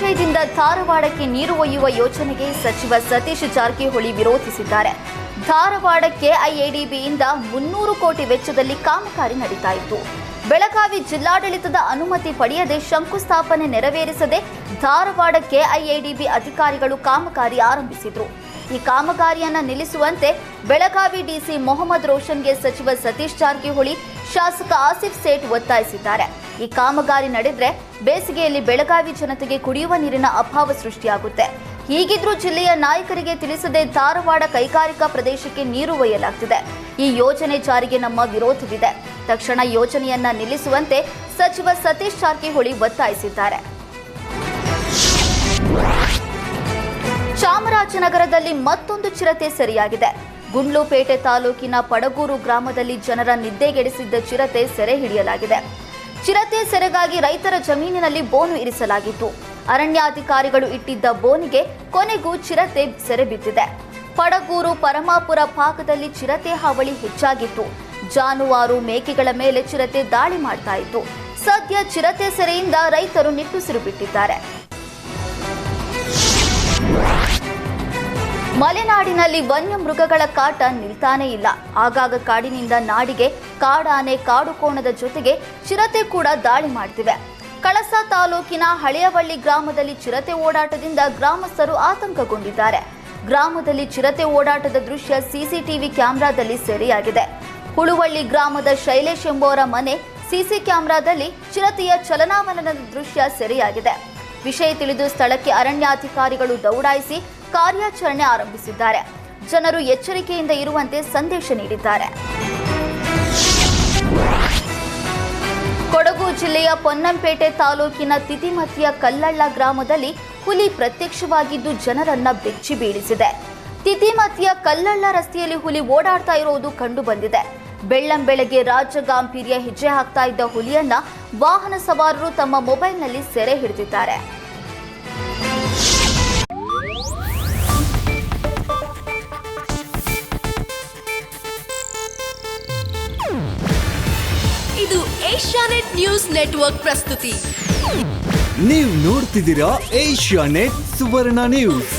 ಜಲಾಶಯದಿಂದ ಧಾರವಾಡಕ್ಕೆ ನೀರು ಒಯ್ಯುವ ಯೋಜನೆಗೆ ಸಚಿವ ಸತೀಶ್ ಜಾರಕಿಹೊಳಿ ವಿರೋಧಿಸಿದ್ದಾರೆ. ಧಾರವಾಡಕ್ಕೆ ಐಎಡಿಬಿಯಿಂದ 300 ಕೋಟಿ ವೆಚ್ಚದಲ್ಲಿ ಕಾಮಗಾರಿ ನಡೀತಾ ಇತ್ತು. ಬೆಳಗಾವಿ ಜಿಲ್ಲಾಡಳಿತದ ಅನುಮತಿ ಪಡೆಯದೆ ಶಂಕುಸ್ಥಾಪನೆ ನೆರವೇರಿಸದೆ ಧಾರವಾಡಕ್ಕೆ ಐಎಡಿಬಿ ಅಧಿಕಾರಿಗಳು ಕಾಮಗಾರಿ ಆರಂಭಿಸಿದ್ರು. ಈ ಕಾಮಗಾರಿಯನ್ನು ನಿಲ್ಲಿಸುವಂತೆ ಬೆಳಗಾವಿ ಡಿಸಿ ಮೊಹಮ್ಮದ್ ರೋಷನ್ಗೆ ಸಚಿವ ಸತೀಶ್ ಜಾರಕಿಹೊಳಿ, ಶಾಸಕ ಆಸಿಫ್ ಸೇಠ್ ಒತ್ತಾಯಿಸಿದ್ದಾರೆ. ಈ ಕಾಮಗಾರಿ ನಡೆದ್ರೆ ಬೇಸಿಗೆಯಲ್ಲಿ ಬೆಳಗಾವಿ ಜನತೆಗೆ ಕುಡಿಯುವ ನೀರಿನ ಅಭಾವ ಸೃಷ್ಟಿಯಾಗುತ್ತೆ. ಹೀಗಿದ್ರೂ ಜಿಲ್ಲೆಯ ನಾಯಕರಿಗೆ ತಿಳಿಸದೆ ಧಾರವಾಡ ಕೈಗಾರಿಕಾ ಪ್ರದೇಶಕ್ಕೆ ನೀರು ಒಯ್ಯಲಾಗ್ತಿದೆ. ಈ ಯೋಜನೆ ಜಾರಿಗೆ ನಮ್ಮ ವಿರೋಧವಿದೆ. ತಕ್ಷಣ ಯೋಜನೆಯನ್ನ ನಿಲ್ಲಿಸುವಂತೆ ಸಚಿವ ಸತೀಶ್ ಜಾರಕಿಹೊಳಿ ಒತ್ತಾಯಿಸಿದ್ದಾರೆ. ಚಾಮರಾಜನಗರದಲ್ಲಿ ಮತ್ತೊಂದು ಚಿರತೆ ಸೆರೆಯಾಗಿದೆ. ಗುಂಡ್ಲುಪೇಟೆ ತಾಲೂಕಿನ ಪಡಗೂರು ಗ್ರಾಮದಲ್ಲಿ ಜನರ ನಿದ್ದೆಗೆಡಿಸಿದ್ದ ಚಿರತೆ ಸೆರೆ ಹಿಡಿಯಲಾಗಿದೆ. ಚಿರತೆ ಸೆರೆಗಾಗಿ ರೈತರ ಜಮೀನಿನಲ್ಲಿ ಬೋನು ಇರಿಸಲಾಗಿತ್ತು. ಅರಣ್ಯಾಧಿಕಾರಿಗಳು ಇಟ್ಟಿದ್ದ ಬೋನಿಗೆ ಕೊನೆಗೂ ಚಿರತೆ ಸೆರೆ ಬಿದ್ದಿದೆ. ಪಡಗೂರು ಪರಮಾಪುರ ಭಾಗದಲ್ಲಿ ಚಿರತೆ ಹಾವಳಿ ಹೆಚ್ಚಾಗಿತ್ತು. ಜಾನುವಾರು ಮೇಕೆಗಳ ಮೇಲೆ ಚಿರತೆ ದಾಳಿ ಮಾಡ್ತಾ ಇತ್ತು. ಸದ್ಯ ಚಿರತೆ ಸೆರೆಯಿಂದ ರೈತರು ನಿಟ್ಟುಸಿರು ಬಿಟ್ಟಿದ್ದಾರೆ. ಮಲೆನಾಡಿನಲ್ಲಿ ವನ್ಯಮೃಗಗಳ ಕಾಟ ನಿಲ್ತಾನೇ ಇಲ್ಲ. ಆಗಾಗ ಕಾಡಿನಿಂದ ನಾಡಿಗೆ ಕಾಡಾನೆ, ಕಾಡುಕೋಣದ ಜೊತೆಗೆ ಚಿರತೆ ಕೂಡ ದಾಳಿ ಮಾಡ್ತಿವೆ. ಕಳಸ ತಾಲೂಕಿನ ಹಳೆಯವಳ್ಳಿ ಗ್ರಾಮದಲ್ಲಿ ಚಿರತೆ ಓಡಾಟದಿಂದ ಗ್ರಾಮಸ್ಥರು ಆತಂಕಗೊಂಡಿದ್ದಾರೆ. ಗ್ರಾಮದಲ್ಲಿ ಚಿರತೆ ಓಡಾಟದ ದೃಶ್ಯ ಸಿಸಿಟಿವಿ ಕ್ಯಾಮೆರಾದಲ್ಲಿ ಸೆರೆಯಾಗಿದೆ. ಹುಳುವಳ್ಳಿ ಗ್ರಾಮದ ಶೈಲೇಶ್ ಎಂಬುವರ ಮನೆ ಸಿಸಿ ಕ್ಯಾಮೆರಾದಲ್ಲಿ ಚಿರತೆಯ ಚಲನಾವಲನದ ದೃಶ್ಯ ಸೆರೆಯಾಗಿದೆ. ವಿಷಯ ತಿಳಿದು ಸ್ಥಳಕ್ಕೆ ಅರಣ್ಯಾಧಿಕಾರಿಗಳು ದೌಡಾಯಿಸಿ ಕಾರ್ಯಾಚರಣೆ ಆರಂಭಿಸಿದ್ದಾರೆ. ಜನರು ಎಚ್ಚರಿಕೆಯಿಂದ ಇರುವಂತೆ ಸಂದೇಶ ನೀಡಿದ್ದಾರೆ. ಕೊಡಗು ಜಿಲ್ಲೆಯ ಪೊನ್ನಂಪೇಟೆ ತಾಲೂಕಿನ ತಿತಿಮತಿಯ ಕಲ್ಲಳ್ಳ ಗ್ರಾಮದಲ್ಲಿ ಹುಲಿ ಪ್ರತ್ಯಕ್ಷವಾಗಿದ್ದು ಜನರನ್ನ ಬೆಚ್ಚಿ ಬೀಳಿಸಿದೆ. ತಿತಿಮತಿಯ ಕಲ್ಲಳ್ಳ ರಸ್ತೆಯಲ್ಲಿ ಹುಲಿ ಓಡಾಡ್ತಾ ಇರುವುದು ಕಂಡು ಬಂದಿದೆ. ಬೆಳ್ಳಂಬೆಳಗ್ಗೆ ರಾಜಗಾಂಭೀರ್ಯ ಹೆಜ್ಜೆ ಹಾಕ್ತಾ ಇದ್ದ ಹುಲಿಯನ್ನ ವಾಹನ ಸವಾರರು ತಮ್ಮ ಮೊಬೈಲ್ನಲ್ಲಿ ಸೆರೆ ಹಿಡಿದಿದ್ದಾರೆ. ಇದು ಏಷ್ಯಾನೆಟ್ ನ್ಯೂಸ್ ನೆಟ್ವರ್ಕ್ ಪ್ರಸ್ತುತಿ. ನೀವು ನೋಡ್ತಿದ್ದೀರಾ ಏಷ್ಯಾನೆಟ್ ಸುವರ್ಣ ನ್ಯೂಸ್.